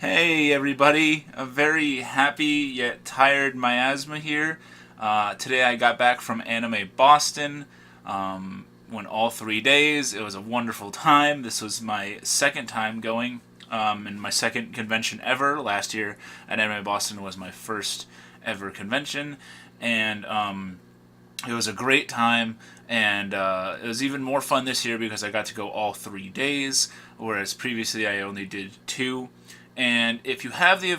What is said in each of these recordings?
Hey everybody, a very happy yet tired miasma here. Today I got back from Anime Boston. Went all 3 days. It was a wonderful time. This was my second time going, and my second convention ever. Last year at Anime Boston was my first ever convention, and it was a great time, and it was even more fun this year because I got to go all 3 days, whereas previously I only did two. And if you have the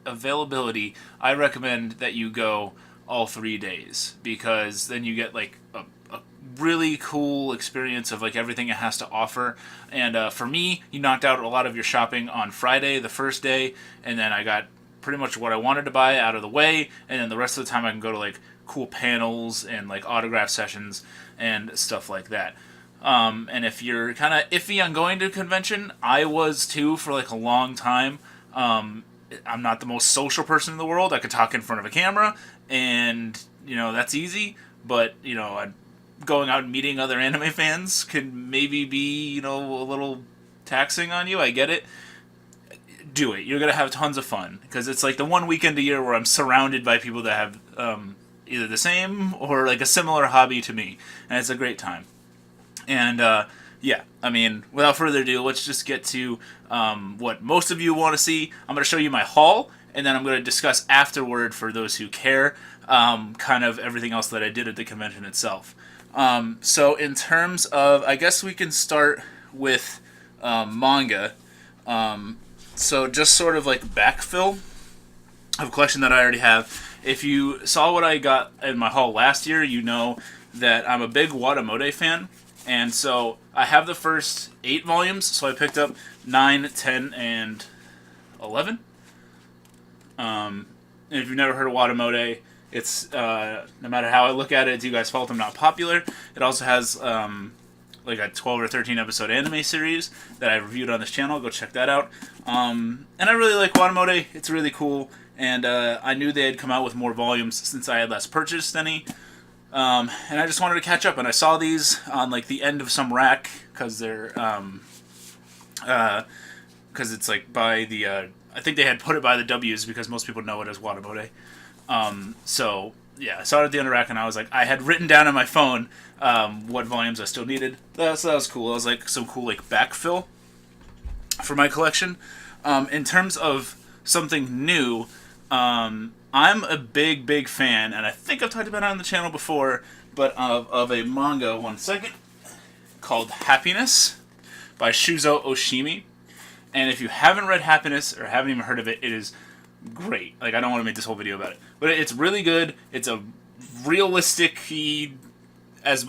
availability, I recommend that you go all 3 days because then you get like a really cool experience of like everything it has to offer. And for me, you knocked out a lot of your shopping on Friday, the first day, and then I got pretty much what I wanted to buy out of the way, and then the rest of the time I can go to like cool panels and like autograph sessions and stuff like that. And if you're kind of iffy on going to a convention, I was too for like a long time. I'm not the most social person in the world. I could talk in front of a camera, and that's easy. But going out and meeting other anime fans can maybe be a little taxing on you. I get it. Do it. You're gonna have tons of fun because it's like the one weekend a year where I'm surrounded by people that have either the same or like a similar hobby to me, and it's a great time. And yeah, I mean, without further ado, let's just get to what most of you want to see. I'm going to show you my haul, and then I'm going to discuss afterward, for those who care, kind of everything else that I did at the convention itself. So in terms of, I guess we can start with manga. So just sort of like backfill of a collection that I already have. If you saw what I got in my haul last year, you know that I'm a big Watamote fan. And so I have the first 8 volumes, so I picked up 9, 10, and 11. And if you've never heard of Watamote, it's, no matter how I look at it, it's you guys' fault I'm not popular. It also has like a 12 or 13 episode anime series that I reviewed on this channel. Go check that out. And I really like Watamote. It's really cool. And I knew they had come out with more volumes since I had last purchased any. And I just wanted to catch up, and I saw these on like the end of some rack because they're because it's like by the I think they had put it by the W's because most people know it as Watamote. So yeah, I saw it at the end of the rack, and I was like, I had written down on my phone what volumes I still needed. So that was cool. It was like some cool like backfill for my collection. In terms of something new. I'm a big fan, and I think I've talked about it on the channel before, but of a manga, one second, called Happiness by Shuzo Oshimi. And if you haven't read Happiness or haven't even heard of it, it is great. Like, I don't want to make this whole video about it, but it's really good. It's a realistic, as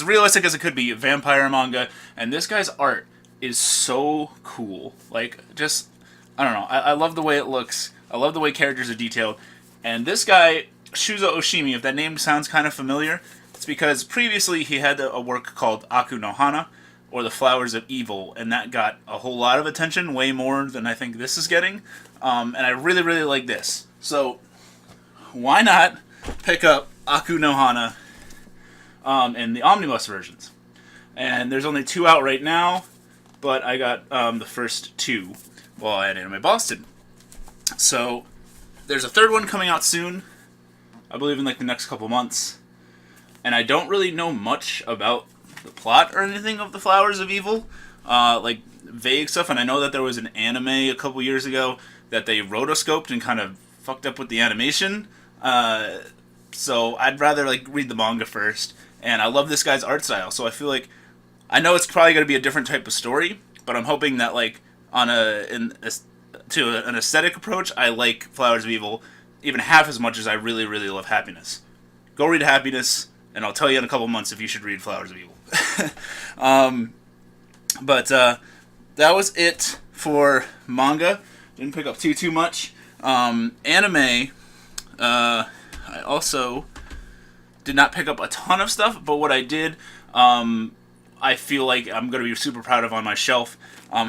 realistic as it could be, vampire manga, and this guy's art is so cool. Like, just, I don't know, I love the way it looks. I love the way characters are detailed. And this guy, Shuzo Oshimi, if that name sounds kind of familiar, it's because previously he had a work called Aku no Hana, or The Flowers of Evil, and that got a whole lot of attention, way more than I think this is getting. And I really like this. So, why not pick up Aku no Hana in the omnibus versions? And there's only 2 out right now, but I got the first 2 while at Anime Boston. So, there's a 3rd one coming out soon, I believe in like the next couple months, and I don't really know much about the plot or anything of The Flowers of Evil, like vague stuff, and I know that there was an anime a couple years ago that they rotoscoped and kind of fucked up with the animation, so I'd rather like read the manga first, and I love this guy's art style, so I feel like, I know it's probably going to be a different type of story, but I'm hoping that like to an aesthetic approach, I like Flowers of Evil even half as much as I really love Happiness. Go read Happiness, and I'll tell you in a couple months if you should read Flowers of Evil. But that was it for manga. Didn't pick up too much. Anime, I also did not pick up a ton of stuff, but what I did, I feel like I'm going to be super proud of on my shelf.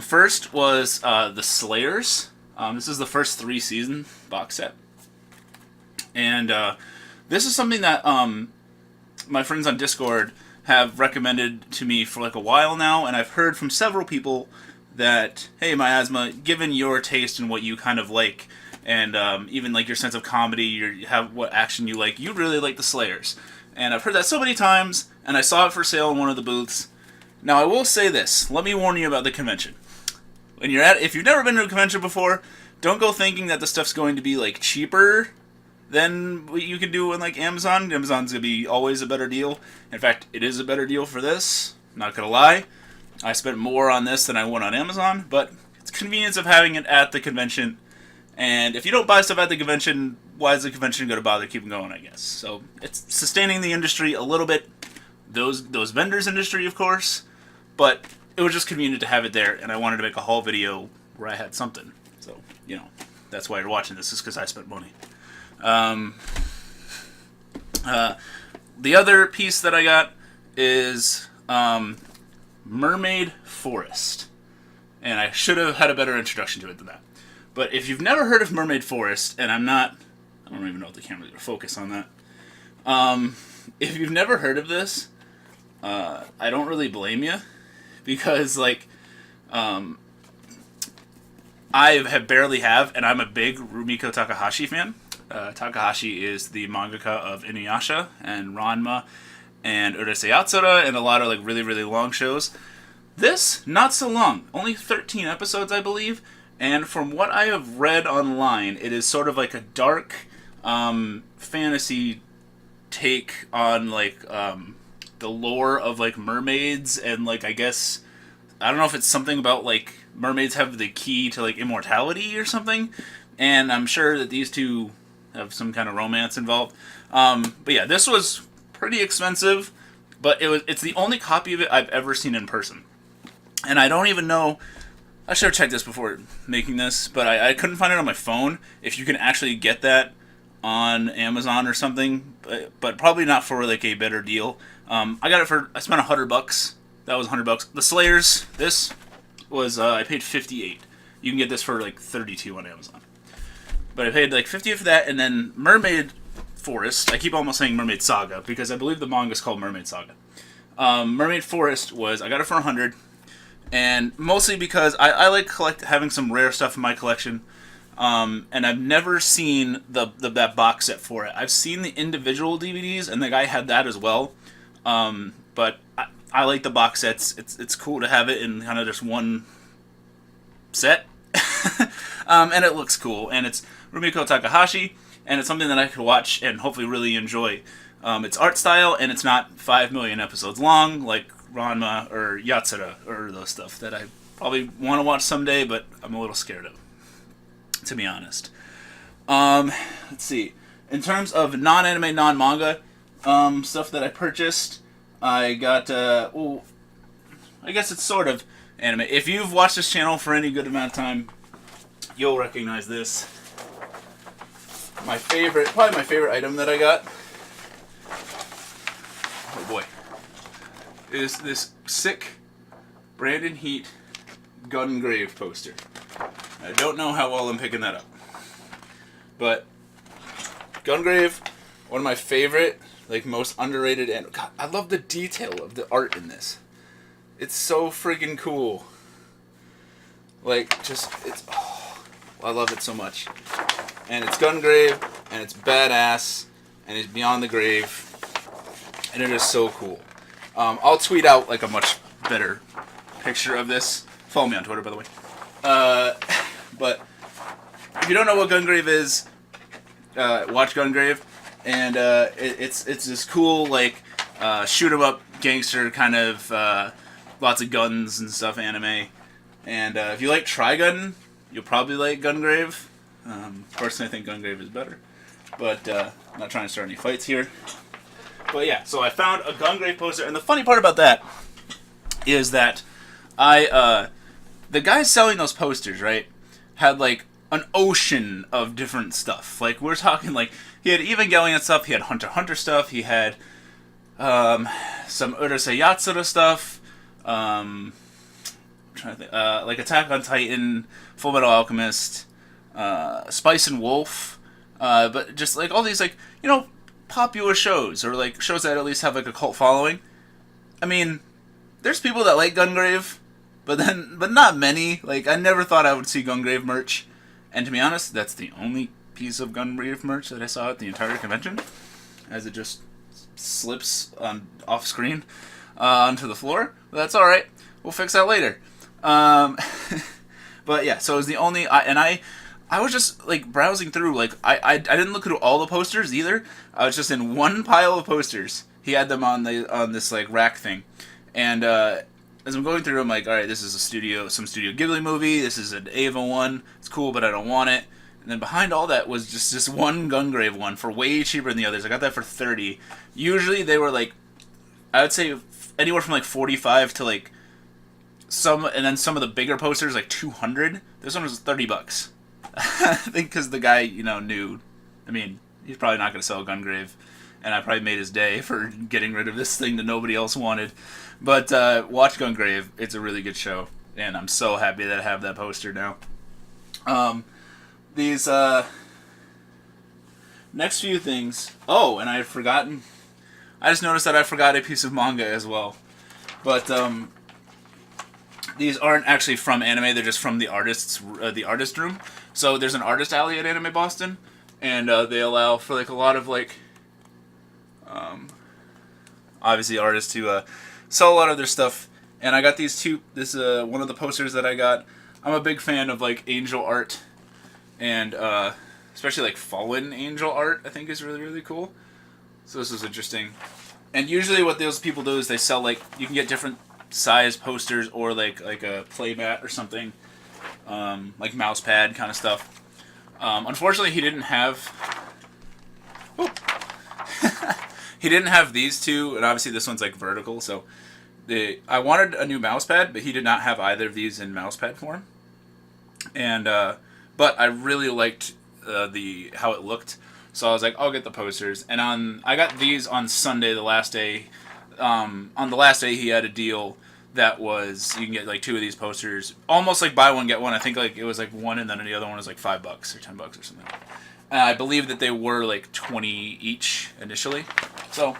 First was The Slayers. This is the first 3 season box set. And this is something that my friends on Discord have recommended to me for like a while now, and I've heard from several people that, hey, Miasma, given your taste and what you kind of like, and even like your sense of comedy, you have what action you like, you really like the Slayers. And I've heard that so many times, and I saw it for sale in one of the booths. Now, I will say this. Let me warn you about the convention. If you've never been to a convention before, don't go thinking that the stuff's going to be like cheaper than what you can do on like Amazon. Amazon's going to be always a better deal. In fact, it is a better deal for this. Not going to lie. I spent more on this than I would on Amazon, but it's convenience of having it at the convention. And if you don't buy stuff at the convention, why is the convention going to bother keeping going, I guess? So it's sustaining the industry a little bit. Those vendors' industry, of course. But it was just convenient to have it there, and I wanted to make a haul video where I had something. So, that's why you're watching this, is because I spent money. The other piece that I got is Mermaid Forest. And I should have had a better introduction to it than that. But if you've never heard of Mermaid Forest, and I don't even know if the camera's going to focus on that. If you've never heard of this, I don't really blame you. Because, I have barely have, and I'm a big Rumiko Takahashi fan. Takahashi is the mangaka of Inuyasha and Ranma and Urusei Yatsura and a lot of really, really long shows. This, not so long. Only 13 episodes, I believe. And from what I have read online, it is sort of like a dark fantasy take on the lore of mermaids and I guess I don't know if it's something about mermaids have the key to immortality or something, and I'm sure that these two have some kind of romance involved. But yeah, this was pretty expensive, but it's the only copy of it I've ever seen in person, and I don't even know. I should have checked this before making this, but I couldn't find it on my phone. If you can actually get that on Amazon or something, but probably not for a better deal. I spent $100. That was $100. The Slayers, this was I paid $58. You can get this for $32 on Amazon. But I paid $50 for that, and then Mermaid Forest. I keep almost saying Mermaid Saga because I believe the manga is called Mermaid Saga. Mermaid Forest I got it for $100. And mostly because I like having some rare stuff in my collection, and I've never seen that box set for it. I've seen the individual DVDs, and the guy had that as well. But I like the box sets. It's cool to have it in kind of just one set, and it looks cool. And it's Rumiko Takahashi, and it's something that I could watch and hopefully really enjoy. It's art style, and it's not 5 million episodes long like Ranma or Yatsura or those stuff that I probably want to watch someday, but I'm a little scared of, to be honest. Let's see. In terms of non-anime, non-manga stuff that I purchased, I got, I guess it's sort of anime. If you've watched this channel for any good amount of time, you'll recognize this. Probably my favorite item that I got. Oh boy. Is this sick Brandon Heat Gungrave poster. I don't know how well I'm picking that up. But Gungrave, one of my favorite, most underrated, and God, I love the detail of the art in this. It's so freaking cool. I love it so much. And it's Gungrave, and it's badass, and it's beyond the grave, and it is so cool. I'll tweet out a much better picture of this. Follow me on Twitter, by the way. But if you don't know what Gungrave is, watch Gungrave, and it's this cool shoot 'em up gangster kind of lots of guns and stuff anime. And if you like Trigun, you'll probably like Gungrave. Personally, I think Gungrave is better, but I'm not trying to start any fights here. But yeah, so I found a Gungrave poster, and the funny part about that is that the guy selling those posters, right, had an ocean of different stuff. We're talking he had Evangelion stuff, he had Hunter x Hunter stuff, he had some Urusei Yatsura stuff, I'm trying to think, Attack on Titan, Full Metal Alchemist, Spice and Wolf, but just all these popular shows, or shows that at least have a cult following. I mean, there's people that like Gungrave, but not many. Like, I never thought I would see Gungrave merch, and to be honest, that's the only piece of Gungrave merch that I saw at the entire convention, as it just slips on off screen onto the floor. But that's all right. We'll fix that later. But yeah, so it was the only, I was just like browsing through. Like I didn't look at all the posters either. I was just in one pile of posters. He had them on this like rack thing, and as I'm going through, I'm like, all right, this is some Studio Ghibli movie. This is an Ava one. It's cool, but I don't want it. And then behind all that was just this one Gungrave one for way cheaper than the others. I got that for $30. Usually they were like, I would say anywhere from like $45 to like and then some of the bigger posters like $200. This one was $30. I think because the guy, knew. I mean, he's probably not going to sell Gungrave, and I probably made his day for getting rid of this thing that nobody else wanted. But watch Gungrave. It's a really good show, and I'm so happy that I have that poster now. These next few things. Oh, and I had forgotten. I just noticed that I forgot a piece of manga as well. But these aren't actually from anime. They're just from the artist room. So there's an artist alley at Anime Boston, and they allow for like a lot of like obviously artists to sell a lot of their stuff. And I got these two. This one of the posters that I got. I'm a big fan of like angel art, and especially like fallen angel art. I think is really, really cool. So this was interesting. And usually what those people do is they sell like, you can get different size posters or like a play mat or something, like mouse pad kind of stuff. Unfortunately, he didn't have. He didn't have these two, and obviously this one's like vertical. So I wanted a new mouse pad, but he did not have either of these in mouse pad form. And but I really liked how it looked. So I was like, I'll get the posters. And I got these on Sunday, the last day. On the last day, he had a deal that was, you can get like two of these posters, almost like buy one, get one. I think like it was like one, and then the other one was like $5 or $10 or something. And I believe that they were like 20 each initially. So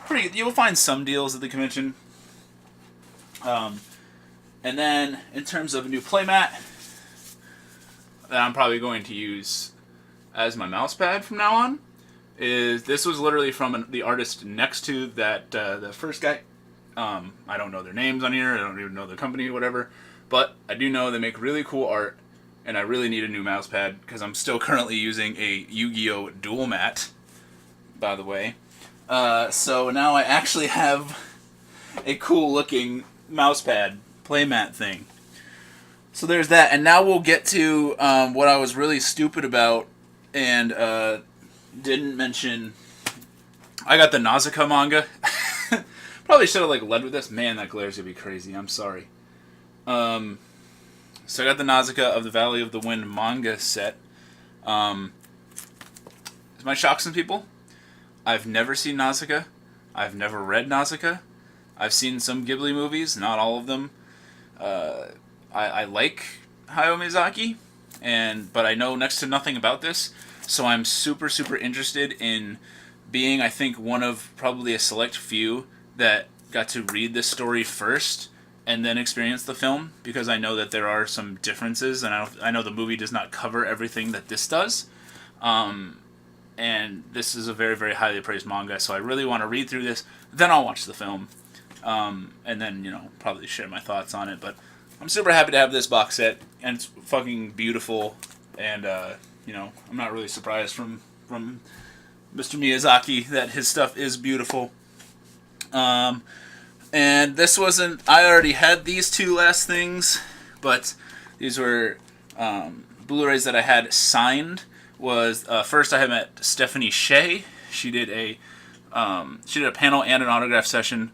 pretty good. You'll find some deals at the convention. And then in terms of a new playmat that I'm probably going to use as my mouse pad from now on, this was literally from the artist next to that the first guy. I don't know their names on here. I don't even know the company or whatever. But I do know they make really cool art, and I really need a new mouse pad because I'm still currently using a Yu-Gi-Oh! Dual mat, by the way. So now I actually have a cool looking mouse pad playmat thing. So there's that, and now we'll get to what I was really stupid about and didn't mention. I got the Nausicaa manga. Probably should have like led with this. Man, that glare's gonna be crazy. I'm sorry. So I got the Nausicaa of the Valley of the Wind manga set. This might shock some people. I've never seen Nausicaa. I've never read Nausicaa. I've seen some Ghibli movies, not all of them. I like Hayao Miyazaki, but I know next to nothing about this, so I'm super, super interested in being, I think, one of probably a select few that got to read this story first and then experience the film, because I know that there are some differences, and I know the movie does not cover everything that this does. And this is a very, very highly praised manga, so I really want to read through this, then I'll watch the film, and then, probably share my thoughts on it. But I'm super happy to have this box set, and it's fucking beautiful, and, I'm not really surprised from Mr. Miyazaki that his stuff is beautiful. And this wasn't, I already had these two last things, but these were Blu-rays that I had signed. Was first I had met Stephanie Shay. She did a panel and an autograph session.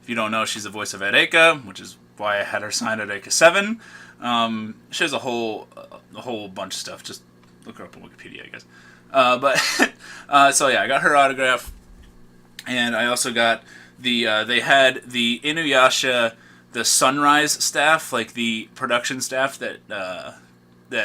If you don't know, she's the voice of Eureka, which is why I had her sign at Eureka 7. She has a whole bunch of stuff. Just look her up on Wikipedia, I guess. So yeah, I got her autograph, and I also got they had the Inuyasha, the Sunrise staff, like the production staff that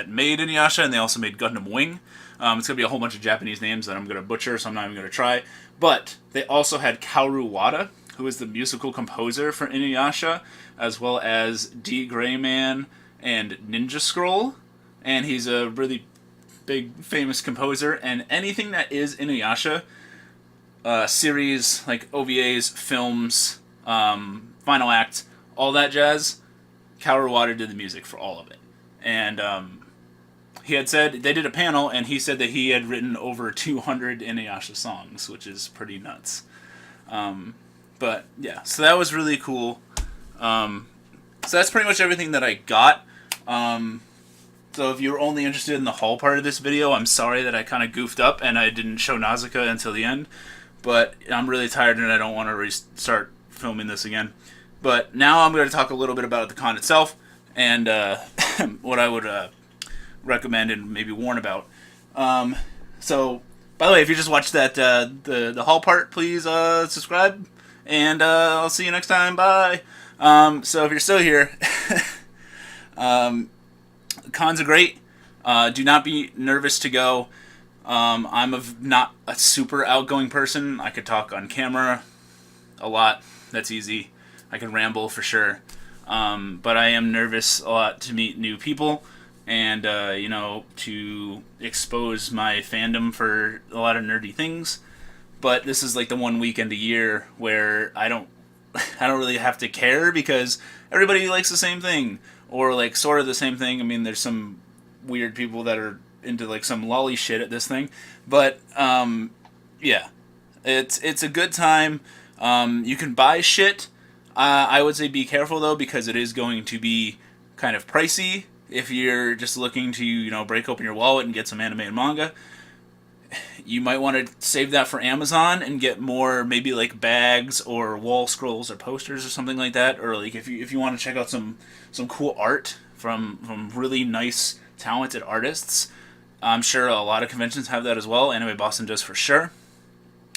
made Inuyasha, and they also made Gundam Wing. It's going to be a whole bunch of Japanese names that I'm going to butcher, so I'm not even going to try. But they also had Kaoru Wada, who is the musical composer for Inuyasha, as well as D. Grayman and Ninja Scroll. And he's a really big, famous composer. And anything that is Inuyasha, series, like OVAs, films, final act, all that jazz, Kaoru Wada did the music for all of it. And he had said, they did a panel, and he said that he had written over 200 Inuyasha songs, which is pretty nuts. But yeah, so that was really cool. So that's pretty much everything that I got. So if you're only interested in the haul part of this video, I'm sorry that I kind of goofed up and I didn't show Nausicaa until the end. But I'm really tired and I don't want to restart filming this again. But now I'm going to talk a little bit about the con itself and what I would recommend and maybe warn about. So, by the way, if you just watched that the haul part, please subscribe, and I'll see you next time. Bye. So if you're still here, cons are great. Do not be nervous to go. I'm not a super outgoing person. I could talk on camera a lot. That's easy. I can ramble for sure. But I am nervous a lot to meet new people and, to expose my fandom for a lot of nerdy things. But this is like the one weekend a year where I don't really have to care because everybody likes the same thing or like sort of the same thing. I mean, there's some weird people that are into like some lolly shit at this thing, but yeah, it's a good time. You can buy shit. I would say be careful though because it is going to be kind of pricey if you're just looking to break open your wallet and get some anime and manga. You might want to save that for Amazon and get more maybe like bags or wall scrolls or posters or something like that, or like if you want to check out some cool art from really nice talented artists. I'm sure a lot of conventions have that as well. Anime Boston does for sure.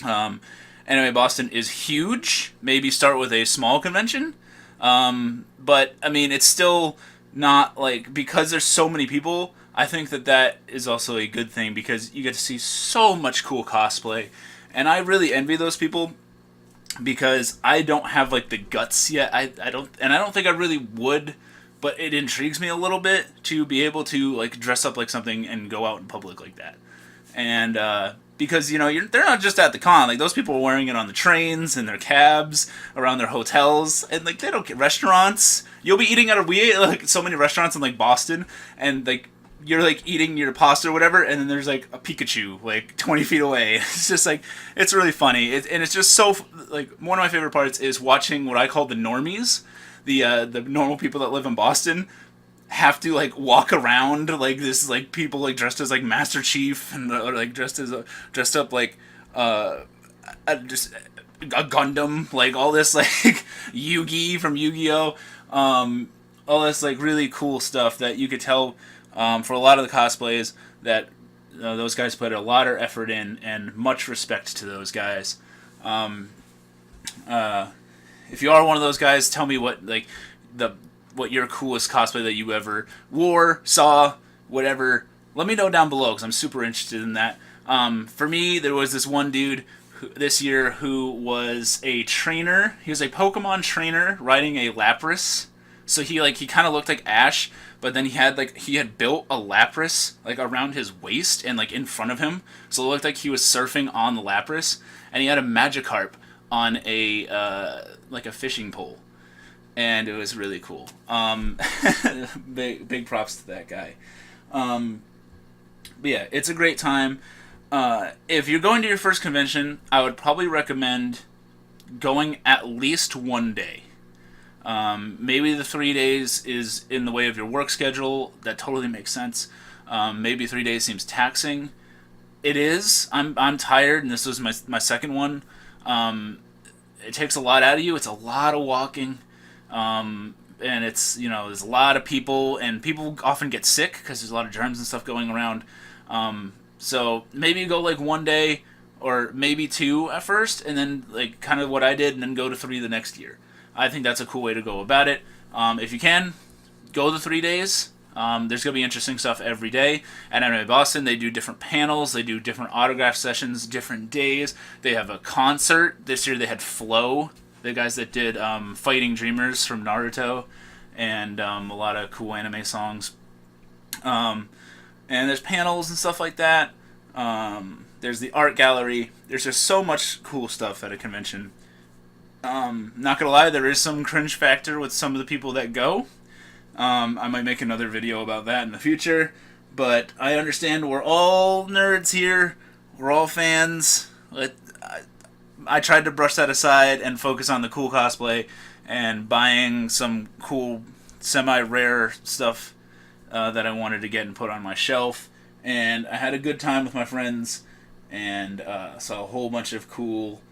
Anime Boston is huge. Maybe start with a small convention. But, I mean, it's still not, like, because there's so many people, I think that is also a good thing because you get to see so much cool cosplay. And I really envy those people because I don't have, like, the guts yet. I don't think I really would, but it intrigues me a little bit to be able to like dress up like something and go out in public like that. And because they're not just at the con, like those people are wearing it on the trains and their cabs around their hotels, and like they don't get restaurants. You'll be eating we ate like so many restaurants in like Boston, and like you're like eating your pasta or whatever, and then there's like a Pikachu like 20 feet away. It's just like it's really funny, and it's just so like one of my favorite parts is watching what I call the normies. The normal people that live in Boston have to like walk around like this like people like dressed as like Master Chief and or like dressed up like just a Gundam, like all this like Yugi from Yu-Gi-Oh, all this like really cool stuff that you could tell for a lot of the cosplays that those guys put a lot of effort in, and much respect to those guys. If you are one of those guys, tell me what your coolest cosplay that you ever wore, saw, whatever. Let me know down below because I'm super interested in that. For me, there was this one dude this year who was a trainer. He was a Pokemon trainer riding a Lapras. So he kind of looked like Ash, but then he had built a Lapras like around his waist and like in front of him. So it looked like he was surfing on the Lapras, and he had a Magikarp on a like a fishing pole, and it was really cool. Big props to that guy. But yeah, it's a great time. If you're going to your first convention, I would probably recommend going at least one day. Maybe the 3 days is in the way of your work schedule. That totally makes sense. Maybe 3 days seems taxing. It is. I'm tired, and this was my second one. It takes a lot out of you. It's a lot of walking, and it's there's a lot of people, and people often get sick because there's a lot of germs and stuff going around. So maybe you go like one day or maybe two at first, and then like kind of what I did, and then go to 3 the next year. I think that's a cool way to go about it. If you can, go the 3 days. There's going to be interesting stuff every day. At Anime Boston, they do different panels, they do different autograph sessions, different days. They have a concert. This year they had Flow the guys that did Fighting Dreamers from Naruto, and a lot of cool anime songs. And there's panels and stuff like that. There's the art gallery. There's just so much cool stuff at a convention. Not gonna lie, there is some cringe factor with some of the people that go. I might make another video about that in the future, but I understand we're all nerds here. We're all fans. I tried to brush that aside and focus on the cool cosplay and buying some cool semi-rare stuff that I wanted to get and put on my shelf. And I had a good time with my friends and saw a whole bunch of cool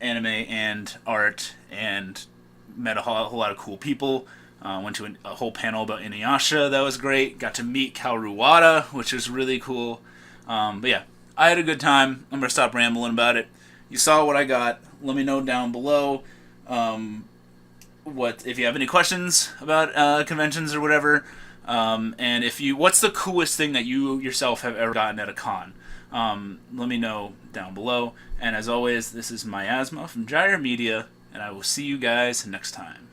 anime and art and met a whole lot of cool people. Went to a whole panel about Inuyasha. That was great. Got to meet Kaoru, which was really cool. But yeah, I had a good time. I'm going to stop rambling about it. You saw what I got. Let me know down below if you have any questions about conventions or whatever. And what's the coolest thing that you yourself have ever gotten at a con? Let me know down below. And as always, this is Miasma from Gyre Media, and I will see you guys next time.